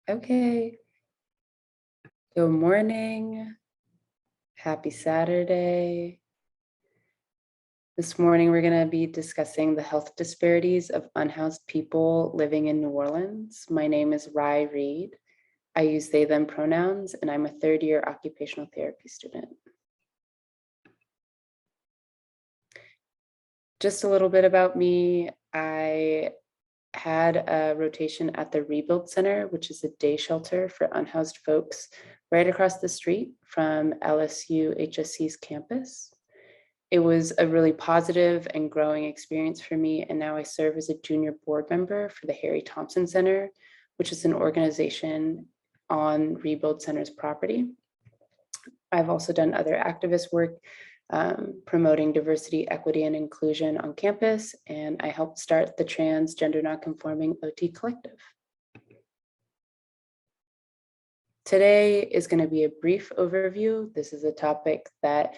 Okay. Good morning. Happy Saturday. This morning, we're going to be discussing the health disparities of unhoused people living in New Orleans. My name is Rhi Reed. I use they, them pronouns, and I'm a third-year occupational therapy student. Just a little bit about me. I had a rotation at the Rebuild Center, which is a day shelter for unhoused folks right across the street from LSU HSC's campus. It was a really positive and growing experience for me, and now I serve as a junior board member for the Harry Thompson Center, which is an organization on Rebuild Center's property. I've also done other activist work promoting diversity, equity, and inclusion on campus, and I helped start the Trans Gender Nonconforming OT Collective. Today is going to be a brief overview. This is a topic that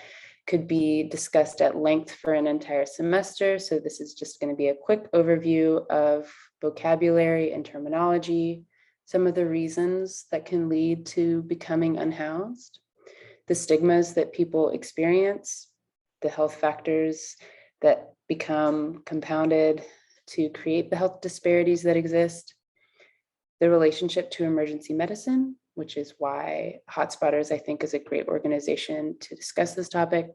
could be discussed at length for an entire semester, so this is just going to be a quick overview of vocabulary and terminology, some of the reasons that can lead to becoming unhoused, the stigmas that people experience, the health factors that become compounded to create the health disparities that exist, the relationship to emergency medicine, which is why Hotspotters, I think, is a great organization to discuss this topic,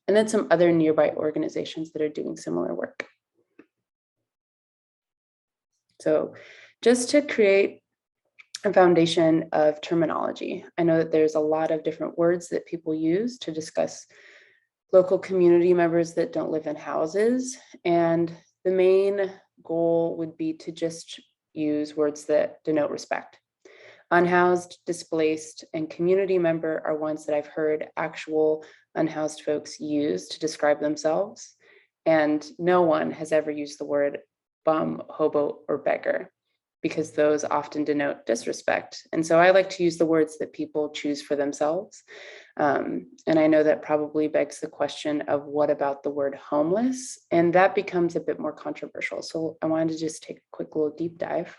and then some other nearby organizations that are doing similar work. So just to create a foundation of terminology. I know that there's a lot of different words that people use to discuss local community members that don't live in houses. And the main goal would be to just use words that denote respect. Unhoused, displaced, and community member are ones that I've heard actual unhoused folks use to describe themselves. And no one has ever used the word bum, hobo, or beggar, because those often denote disrespect. And so I like to use the words that people choose for themselves. And I know that probably begs the question of what about the word homeless? And that becomes a bit more controversial. So I wanted to just take a quick little deep dive.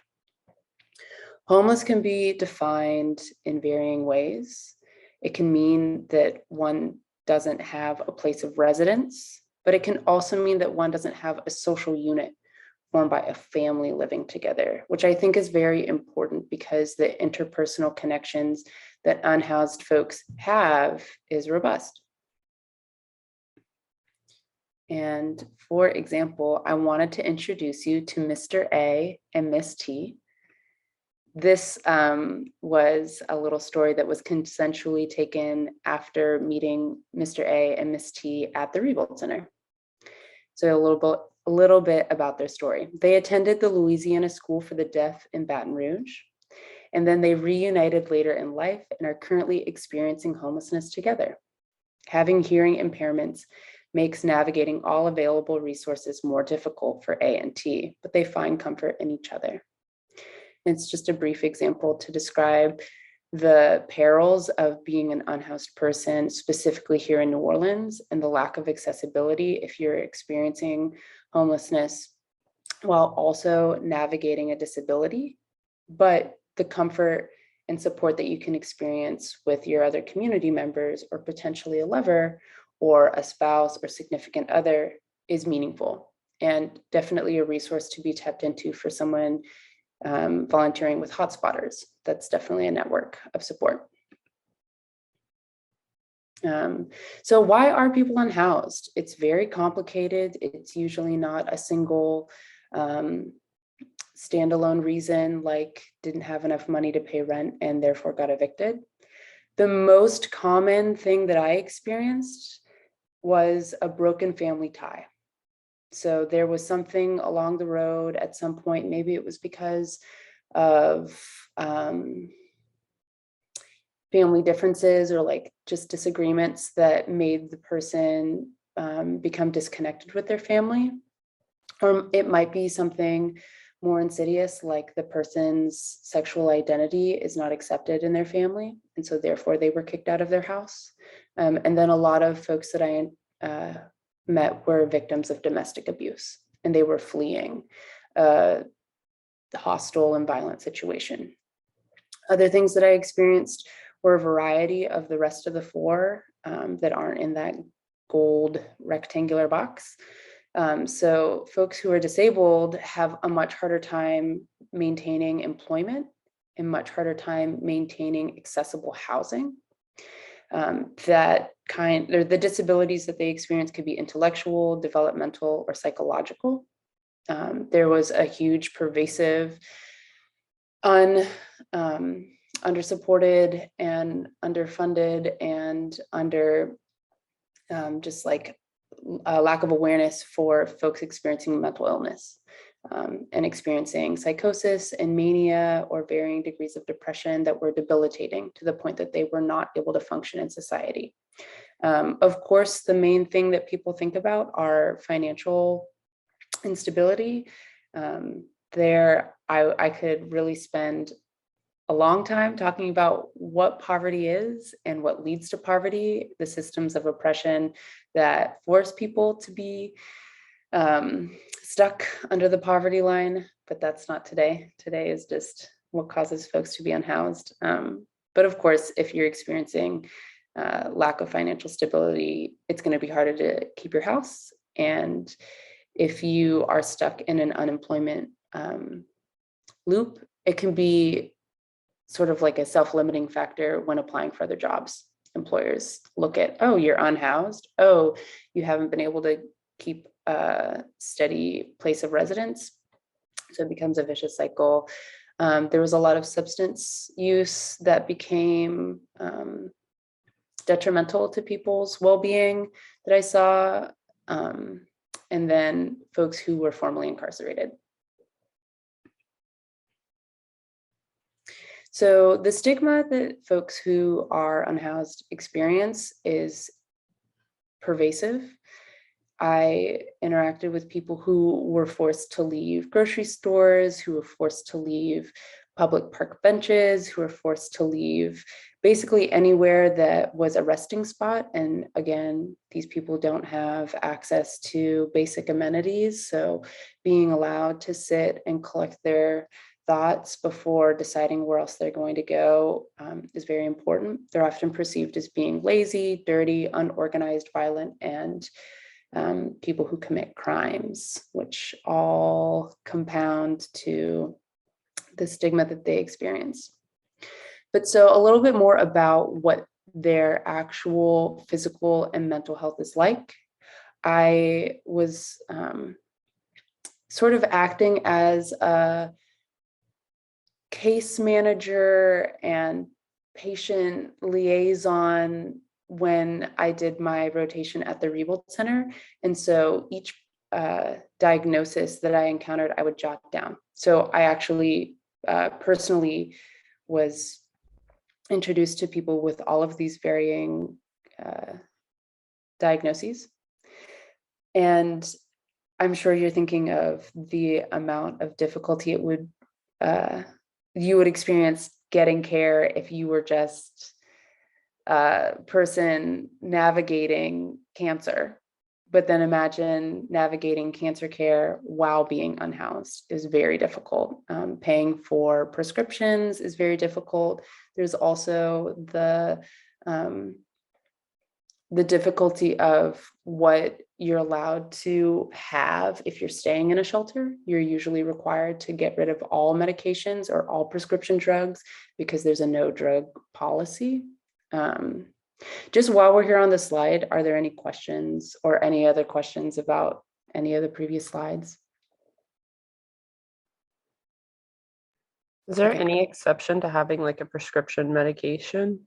Homeless can be defined in varying ways. It can mean that one doesn't have a place of residence, but it can also mean that one doesn't have a social unit formed by a family living together, which I think is very important because the interpersonal connections that unhoused folks have is robust. And for example, I wanted to introduce you to Mr. A and Miss T. This was a little story that was consensually taken after meeting Mr. A and Miss T at the Rebuild Center. So a little bit about their story. They attended the Louisiana School for the Deaf in Baton Rouge, and then they reunited later in life and are currently experiencing homelessness together. Having hearing impairments makes navigating all available resources more difficult for A and T, but they find comfort in each other. It's just a brief example to describe the perils of being an unhoused person, specifically here in New Orleans, and the lack of accessibility if you're experiencing homelessness while also navigating a disability, but the comfort and support that you can experience with your other community members or potentially a lover or a spouse or significant other is meaningful and definitely a resource to be tapped into for someone volunteering with Hotspotters. That's definitely a network of support. So why are people unhoused? It's very complicated. It's usually not a single standalone reason, like didn't have enough money to pay rent and therefore got evicted. The most common thing that I experienced was a broken family tie. So there was something along the road at some point, maybe it was because of family differences or like just disagreements that made the person become disconnected with their family. Or it might be something more insidious, like the person's sexual identity is not accepted in their family, and so therefore they were kicked out of their house. And then a lot of folks that I met were victims of domestic abuse, and they were fleeing the hostile and violent situation. Other things that I experienced were a variety of the rest of the four that aren't in that gold rectangular box. So folks who are disabled have a much harder time maintaining employment and much harder time maintaining accessible housing. The disabilities that they experience could be intellectual, developmental, or psychological. There was a huge pervasive undersupported and underfunded and under just like a lack of awareness for folks experiencing mental illness and experiencing psychosis and mania or varying degrees of depression that were debilitating to the point that they were not able to function in society. Of course, the main thing that people think about are financial instability. I could really spend a long time talking about what poverty is and what leads to poverty, the systems of oppression that force people to be stuck under the poverty line, but that's not today. Today is just what causes folks to be unhoused. But of course, if you're experiencing lack of financial stability, it's going to be harder to keep your house. And if you are stuck in an unemployment loop, it can be sort of like a self-limiting factor when applying for other jobs. Employers look at, oh, you're unhoused. Oh, you haven't been able to keep a steady place of residence. So it becomes a vicious cycle. There was a lot of substance use that became detrimental to people's well-being that I saw. And then folks who were formerly incarcerated. So the stigma that folks who are unhoused experience is pervasive. I interacted with people who were forced to leave grocery stores, who were forced to leave public park benches, who were forced to leave basically anywhere that was a resting spot. And again, these people don't have access to basic amenities. So being allowed to sit and collect their thoughts before deciding where else they're going to go is very important. They're often perceived as being lazy, dirty, unorganized, violent, and people who commit crimes, which all compound to the stigma that they experience. But so a little bit more about what their actual physical and mental health is like. I was sort of acting as a case manager and patient liaison when I did my rotation at the Rebuild Center. And so each diagnosis that I encountered, I would jot down. So I actually personally was introduced to people with all of these varying diagnoses. And I'm sure you're thinking of the amount of difficulty it would you would experience getting care if you were just a person navigating cancer. But then imagine navigating cancer care while being unhoused is very difficult. Paying for prescriptions is very difficult. There's also the difficulty of what you're allowed to have if you're staying in a shelter. You're usually required to get rid of all medications or all prescription drugs because there's a no drug policy. Just while we're here on the slide, are there any questions or any other questions about any of the previous slides? Is there any exception to having like a prescription medication?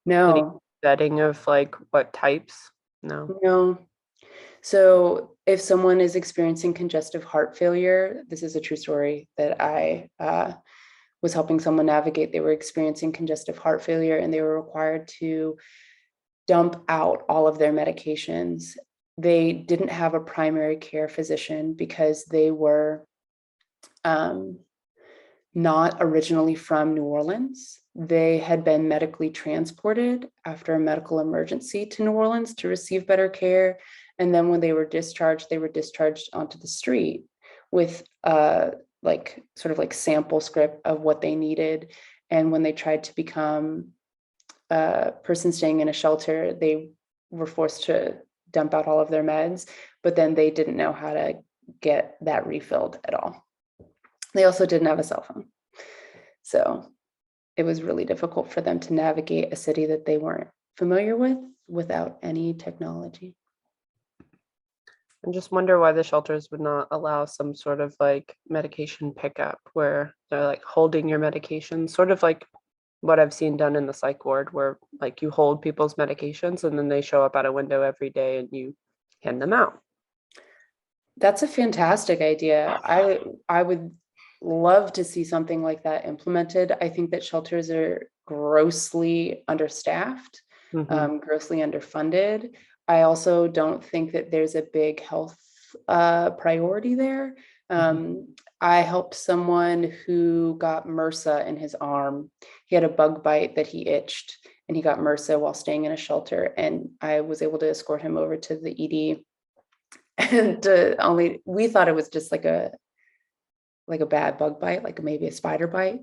No. Any setting of like what types? No. So if someone is experiencing congestive heart failure, this is a true story that I was helping someone navigate. They were experiencing congestive heart failure and they were required to dump out all of their medications. They didn't have a primary care physician because they were not originally from New Orleans. They had been medically transported after a medical emergency to New Orleans to receive better care. And then when they were discharged onto the street with a like sort of like sample script of what they needed. And when they tried to become a person staying in a shelter, they were forced to dump out all of their meds, but then they didn't know how to get that refilled at all. They also didn't have a cell phone. So it was really difficult for them to navigate a city that they weren't familiar with without any technology. I just wonder why the shelters would not allow some sort of like medication pickup where they're like holding your medication, sort of like what I've seen done in the psych ward, where like you hold people's medications and then they show up at a window every day and you hand them out. That's a fantastic idea. I would love to see something like that implemented. I think that shelters are grossly understaffed, grossly underfunded. I also don't think that there's a big health priority there. I helped someone who got MRSA in his arm. He had a bug bite that he itched, and he got MRSA while staying in a shelter. And I was able to escort him over to the ED. And we thought it was just like a bad bug bite, like maybe a spider bite.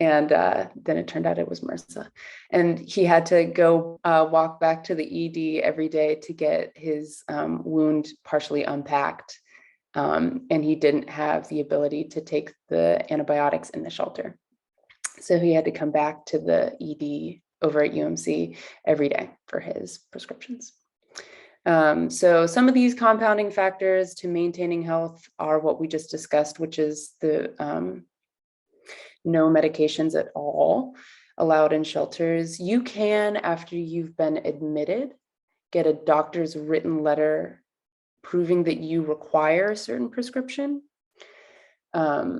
And then it turned out it was MRSA. And he had to go walk back to the ED every day to get his wound partially unpacked. And he didn't have the ability to take the antibiotics in the shelter. So he had to come back to the ED over at UMC every day for his prescriptions. So some of these compounding factors to maintaining health are what we just discussed, which is the no medications at all allowed in shelters. You can, after you've been admitted, get a doctor's written letter proving that you require a certain prescription. I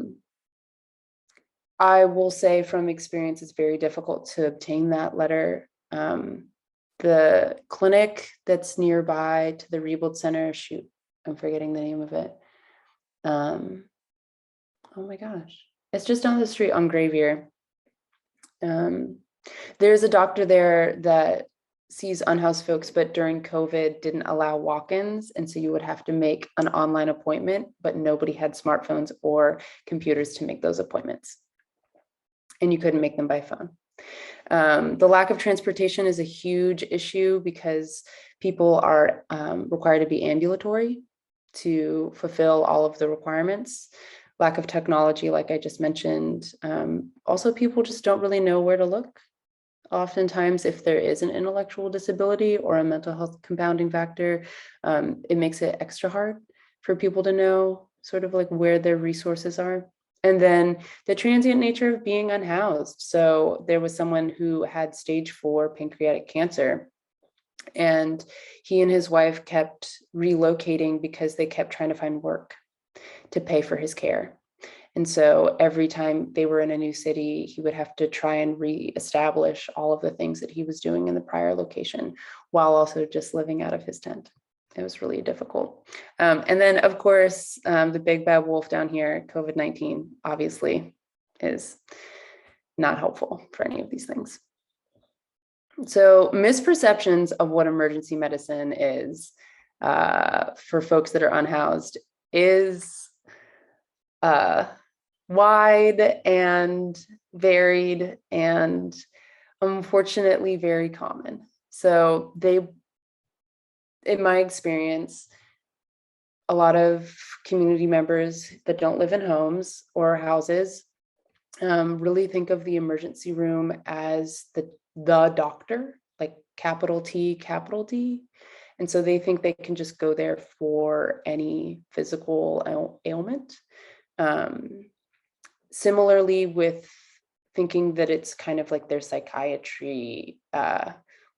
will say from experience, it's very difficult to obtain that letter. The clinic that's nearby to the Rebuild Center, shoot, I'm forgetting the name of it. Oh my gosh. It's just down the street on Gravier. There's a doctor there that sees unhoused folks, but during COVID didn't allow walk-ins. And so you would have to make an online appointment, but nobody had smartphones or computers to make those appointments. And you couldn't make them by phone. The lack of transportation is a huge issue because people are required to be ambulatory to fulfill all of the requirements. Lack of technology, like I just mentioned. Also, people just don't really know where to look. Oftentimes, if there is an intellectual disability or a mental health compounding factor, it makes it extra hard for people to know sort of like where their resources are. And then the transient nature of being unhoused. So there was someone who had stage 4 pancreatic cancer, and he and his wife kept relocating because they kept trying to find work to pay for his care. And so every time they were in a new city, he would have to try and reestablish all of the things that he was doing in the prior location while also just living out of his tent. It was really difficult. And then, of course, the big bad wolf down here, COVID-19, obviously, is not helpful for any of these things. So misperceptions of what emergency medicine is for folks that are unhoused is wide and varied and unfortunately very common. So in my experience, a lot of community members that don't live in homes or houses really think of the emergency room as the doctor, like capital T, capital D. And so they think they can just go there for any physical ailment. Similarly with thinking that it's kind of like their psychiatry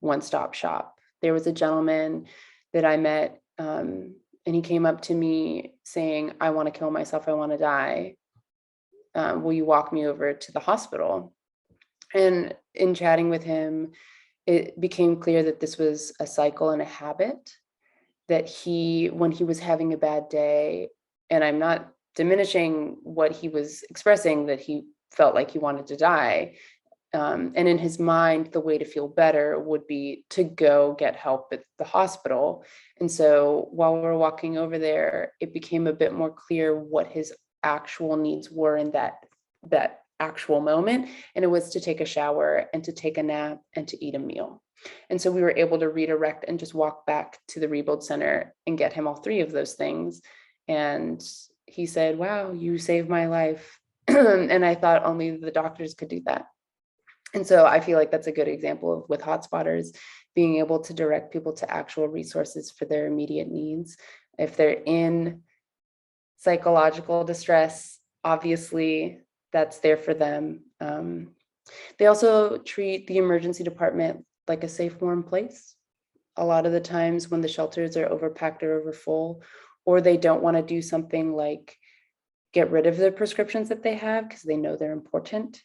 one-stop shop. There was a gentleman that I met, and he came up to me saying, I want to kill myself, I want to die. Will you walk me over to the hospital? And in chatting with him, it became clear that this was a cycle and a habit, that when he was having a bad day, and I'm not diminishing what he was expressing, that he felt like he wanted to die. And in his mind, the way to feel better would be to go get help at the hospital. And so while we were walking over there, it became a bit more clear what his actual needs were in that actual moment. And it was to take a shower and to take a nap and to eat a meal. And so we were able to redirect and just walk back to the Rebuild Center and get him all three of those things. And he said, wow, you saved my life. And I thought only the doctors could do that. And so I feel like that's a good example of, with Hotspotters, being able to direct people to actual resources for their immediate needs. If they're in psychological distress, obviously that's there for them. They also treat the emergency department like a safe, warm place. A lot of the times when the shelters are overpacked or overfull, or they don't want to do something like get rid of the prescriptions that they have because they know they're important,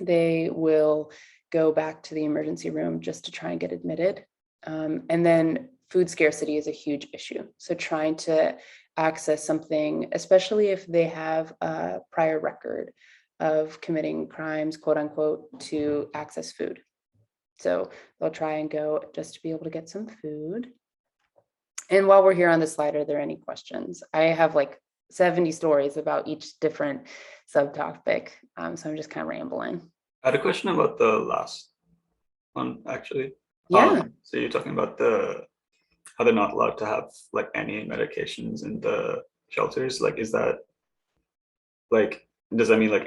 they will go back to the emergency room just to try and get admitted. And then food scarcity is a huge issue. So trying to access something, especially if they have a prior record of committing crimes, quote unquote, to access food. So they'll try and go just to be able to get some food. And while we're here on the slide, are there any questions? I have like 70 stories about each different subtopic. So I'm just kind of rambling. I had a question about the last one, actually. Yeah. So you're talking about how they're not allowed to have like any medications in the shelters. Like, is that like, does that mean like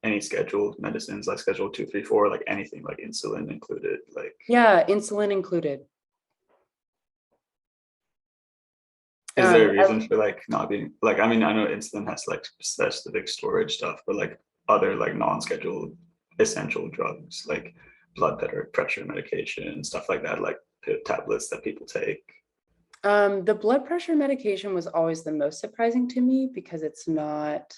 any scheduled medicines, like schedule 2, 3, 4, like anything, like insulin included? Like, Yeah, insulin included. is there a reason for like not being like, I mean, I know insulin has like specific storage stuff, but like other like non-scheduled essential drugs, like blood pressure medication, stuff like that, like tablets that people take. The blood pressure medication was always the most surprising to me because it's not,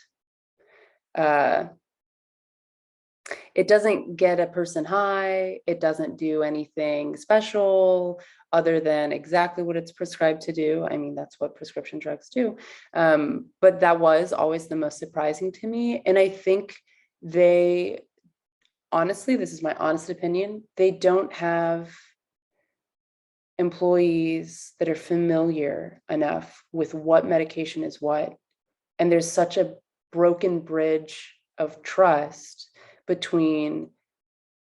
it doesn't get a person high. It doesn't do anything special other than exactly what it's prescribed to do. I mean, that's what prescription drugs do. But that was always the most surprising to me. And I think they, honestly, this is my honest opinion, they don't have employees that are familiar enough with what medication is what. And there's such a broken bridge of trust between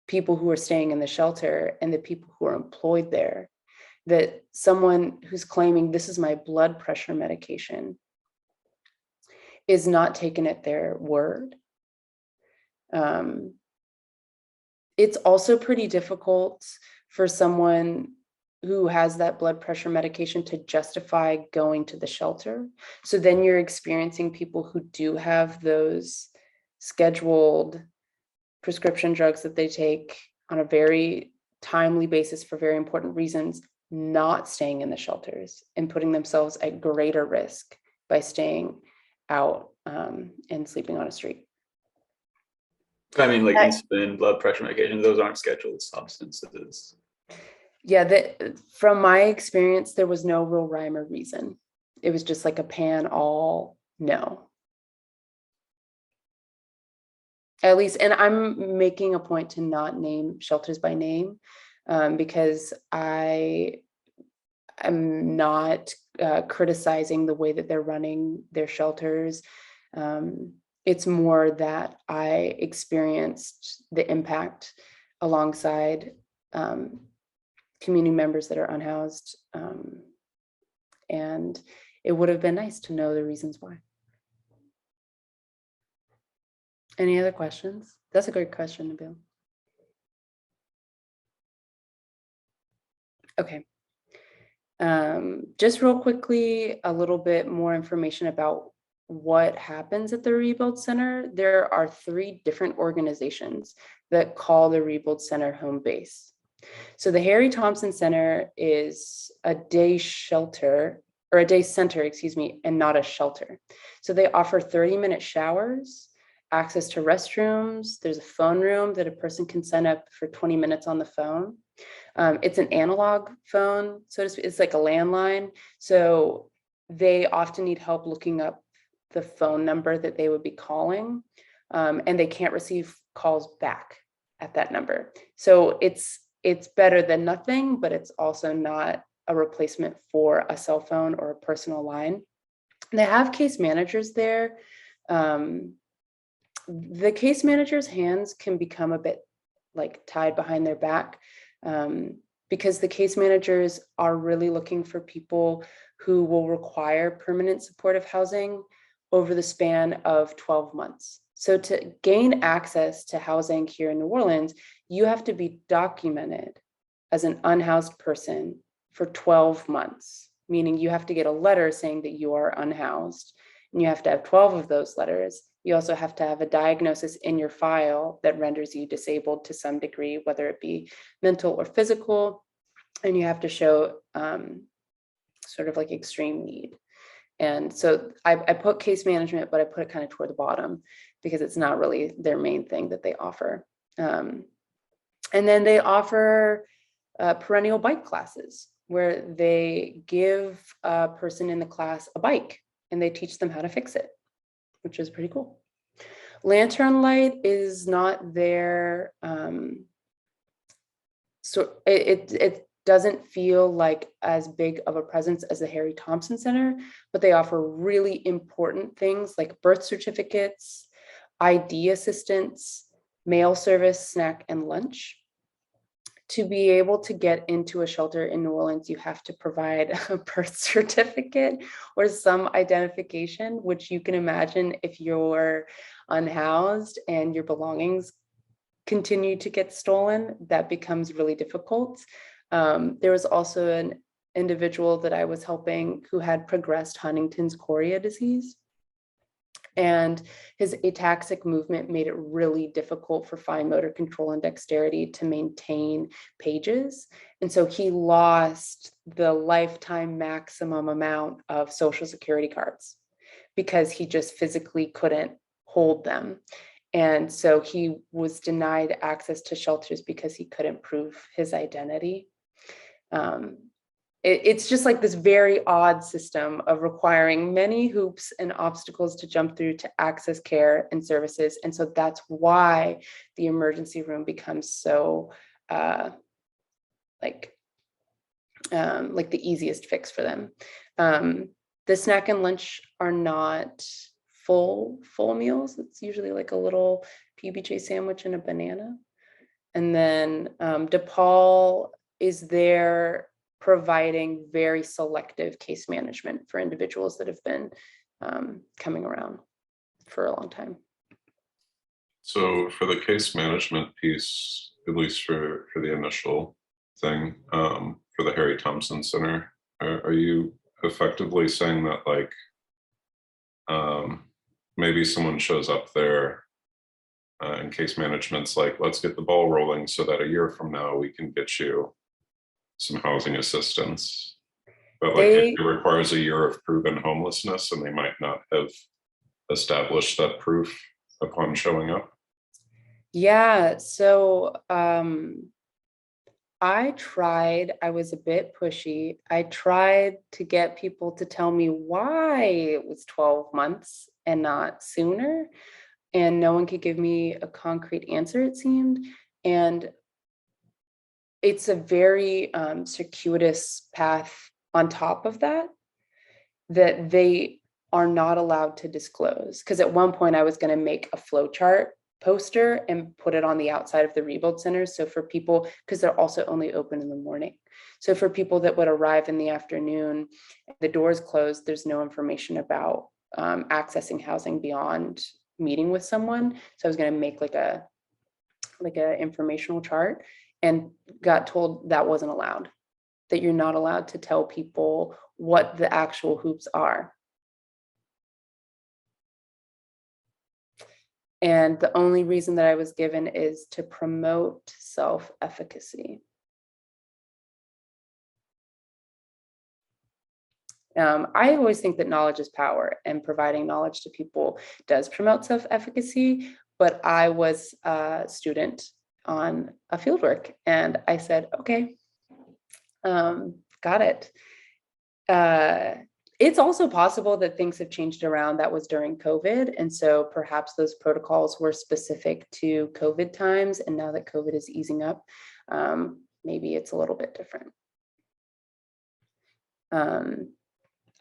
people who are staying in the shelter and the people who are employed there, that someone who's claiming this is my blood pressure medication is not taken at their word. It's also pretty difficult for someone who has that blood pressure medication to justify going to the shelter. So then you're experiencing people who do have those scheduled prescription drugs that they take on a very timely basis for very important reasons, not staying in the shelters and putting themselves at greater risk by staying out and sleeping on a street. I mean, like insulin, blood pressure medication, those aren't scheduled substances. Yeah, from my experience, there was no real rhyme or reason. It was just like a pan all no. At least, and I'm making a point to not name shelters by name because I am not criticizing the way that they're running their shelters. It's more that I experienced the impact alongside community members that are unhoused. And it would have been nice to know the reasons why. Any other questions? That's a great question, Nabil. Okay. Just real quickly, a little bit more information about what happens at the Rebuild Center. There are 3 different organizations that call the Rebuild Center home base. So the Harry Thompson Center is a day shelter, or a day center, excuse me, and not a shelter. So they offer 30-minute showers, access to restrooms. There's a phone room that a person can sign up for 20 minutes on the phone. It's an analog phone, so to speak. It's like a landline. So they often need help looking up the phone number that they would be calling, and they can't receive calls back at that number. So it's better than nothing, but it's also not a replacement for a cell phone or a personal line. They have case managers there The case manager's hands can become a bit like tied behind their back, because the case managers are really looking for people who will require permanent supportive housing over the span of 12 months. So to gain access to housing here in New Orleans, you have to be documented as an unhoused person for 12 months, meaning you have to get a letter saying that you are unhoused, and you have to have 12 of those letters. You also have to have a diagnosis in your file that renders you disabled to some degree, whether it be mental or physical, and you have to show sort of like extreme need. And so I put case management, but I put it kind of toward the bottom because it's not really their main thing that they offer. And then they offer perennial bike classes where they give a person in the class a bike and they teach them how to fix it, which is pretty cool. Lantern Light is not there. So it doesn't feel like as big of a presence as the Harry Thompson Center, but they offer really important things like birth certificates, ID assistance, mail service, snack, and lunch. To be able to get into a shelter in New Orleans, you have to provide a birth certificate or some identification, which you can imagine if you're unhoused and your belongings continue to get stolen, that becomes really difficult. There was also an individual that I was helping who had progressed Huntington's chorea disease. And his ataxic movement made it really difficult for fine motor control and dexterity to maintain pages. And so he lost the lifetime maximum amount of Social Security cards because he just physically couldn't hold them. And so he was denied access to shelters because he couldn't prove his identity. It's just like this very odd system of requiring many hoops and obstacles to jump through to access care and services. And so that's why the emergency room becomes so like the easiest fix for them. The snack and lunch are not full meals. It's usually like a little PBJ sandwich and a banana. And then DePaul is there providing very selective case management for individuals that have been coming around for a long time. So for the case management piece, at least for the initial thing, for the Harry Thompson Center, are you effectively saying that like maybe someone shows up there and case management's like, let's get the ball rolling so that a year from now we can get you some housing assistance, but like it requires a year of proven homelessness and they might not have established that proof upon showing up? Yeah, so I was a bit pushy. I tried to get people to tell me why it was 12 months and not sooner. And no one could give me a concrete answer, it seemed. And it's a very circuitous path on top of that they are not allowed to disclose. Because at one point I was going to make a flowchart poster and put it on the outside of the rebuild center. So for people, because they're also only open in the morning. So for people that would arrive in the afternoon, the doors closed, there's no information about accessing housing beyond meeting with someone. So I was going to make like a informational chart, and got told that wasn't allowed, that you're not allowed to tell people what the actual hoops are. And the only reason that I was given is to promote self-efficacy. I always think that knowledge is power, and providing knowledge to people does promote self-efficacy, but I was a student on a fieldwork and I said, okay, got it. It's also possible that things have changed around. That was during COVID. And so perhaps those protocols were specific to COVID times. And now that COVID is easing up, maybe it's a little bit different.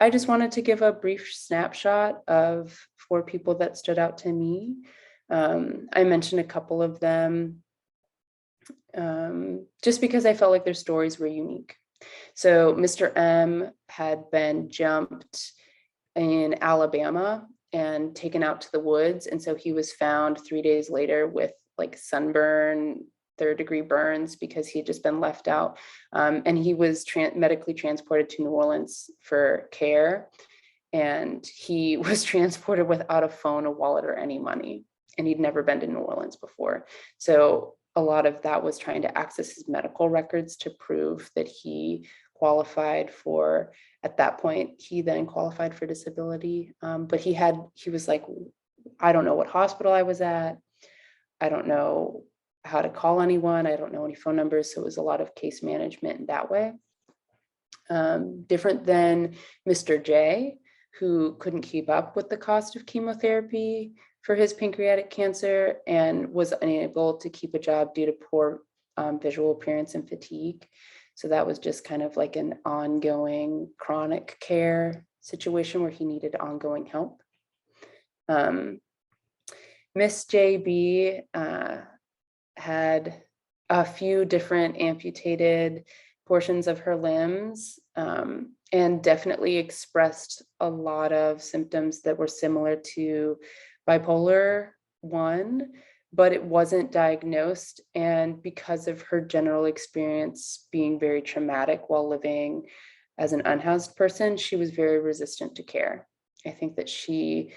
I just wanted to give a brief snapshot of 4 people that stood out to me. I mentioned a couple of them just because I felt like their stories were unique. So Mr. M had been jumped in Alabama and taken out to the woods. And so he was found 3 days later with like sunburn, 3rd-degree burns because he had just been left out. And he was medically transported to New Orleans for care. And he was transported without a phone, a wallet, or any money. And he'd never been to New Orleans before. So a lot of that was trying to access his medical records to prove that he qualified for, at that point, he then qualified for disability. But he was like, I don't know what hospital I was at. I don't know how to call anyone. I don't know any phone numbers. So it was a lot of case management in that way. Different than Mr. J, who couldn't keep up with the cost of chemotherapy for his pancreatic cancer and was unable to keep a job due to poor visual appearance and fatigue. So that was just kind of like an ongoing chronic care situation where he needed ongoing help. Miss JB had a few different amputated portions of her limbs and definitely expressed a lot of symptoms that were similar to bipolar 1, but it wasn't diagnosed. And because of her general experience being very traumatic while living as an unhoused person, she was very resistant to care. I think that she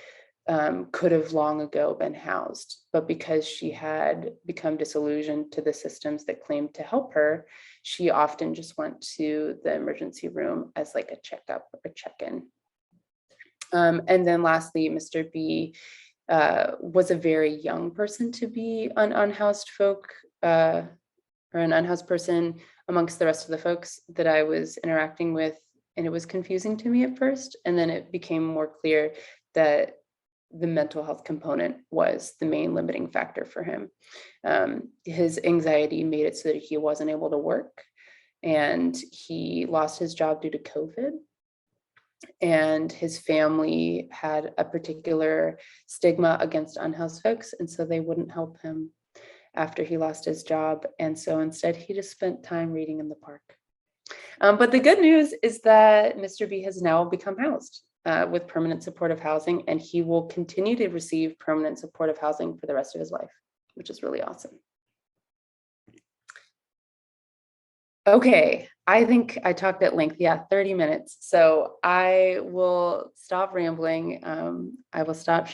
could have long ago been housed, but because she had become disillusioned to the systems that claimed to help her, she often just went to the emergency room as like a checkup or check-in. And then lastly, Mr. B was a very young person to be an unhoused folk or an unhoused person amongst the rest of the folks that I was interacting with. And it was confusing to me at first. And then it became more clear that the mental health component was the main limiting factor for him. His anxiety made it so that he wasn't able to work, and he lost his job due to COVID. And his family had a particular stigma against unhoused folks, and so they wouldn't help him after he lost his job. And so instead, he just spent time reading in the park. But the good news is that Mr. B has now become housed with permanent supportive housing, and he will continue to receive permanent supportive housing for the rest of his life, which is really awesome. Okay, I think I talked at length, 30 minutes. So I will stop rambling. I will stop